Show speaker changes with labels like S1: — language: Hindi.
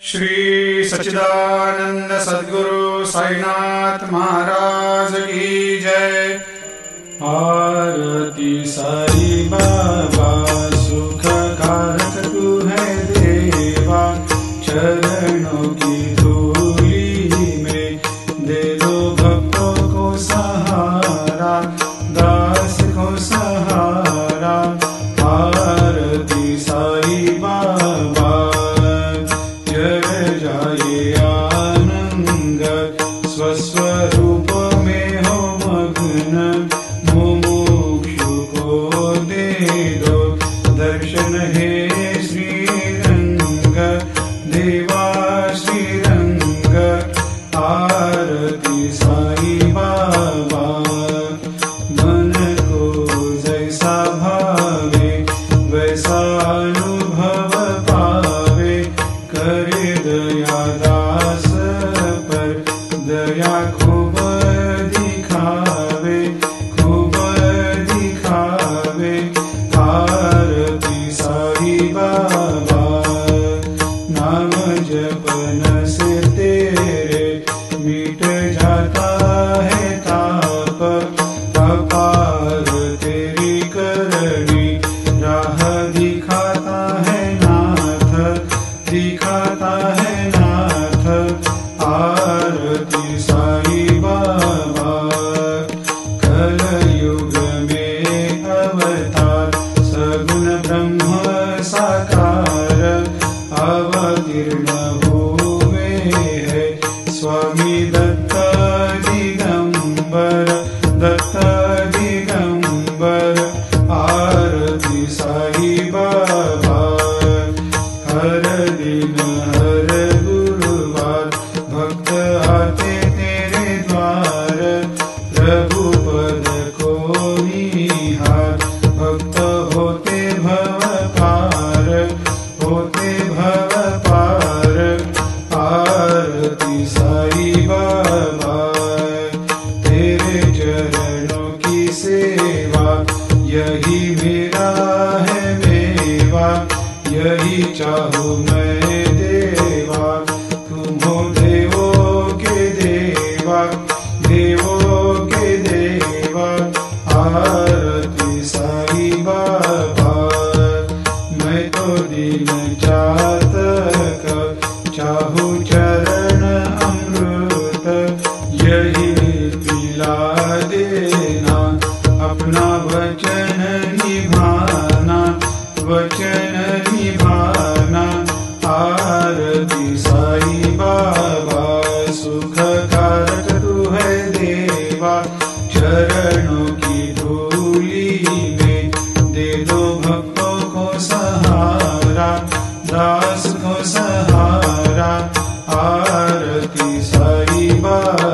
S1: श्री सच्चिदानंद सद्गुरु साईनाथ महाराज की जय। आरती साई बाबा सुख कारक तू है देवा, चरणों की धूली में दे दो भक्तों को सहारा, दास को सहारा। आरती साई बाबा जय जाए आनंद, स्वस्वरूप में हो मग्न, मुमुक्षु को दे दो दर्शन हे श्रीरंग, देवा श्रीरंग। आरती साई बाबा मन को जैसा भावे वैसा अनुभव पावे, करे दया दास पर दया खूब दिखावे, खूब दिखावे। आरती साई बाबा नाम जपन से तेरे मिट जाता है ताप, अपार तेरी करनी राह दिखाता है नाथ, दिखाता है नाथ। आरती साई बाबा कलयुग में अवतार, सगुण ब्रह्म साकार अवतीर्ण हुए है स्वामी दत्त दिगंबर, दत्त दिगंबर। आरती साई बाबा हर दिन हर गुरुवार भक्त आते तेरे द्वार, प्रभु पद को निहार, भक्त होते भव पार, होते भव पार। आरती साई बाबा तेरे चरणों की सेवा, यही मेरा है मेवा, यही चाहूँ मैं देवा। तुम हो देवों के देवा, देवों के देवा। आरती साई बाबा मैं तो दिन चातक, चाहूँ चरण अमृत, यही पिला देना, अपना वचन निभाना, वचन निभाना। आरती साई बाबा सुख कारक तू है देवा, चरणों की धूली में दे दो भक्तों को सहारा, दास को सहारा। आरती साई बाबा।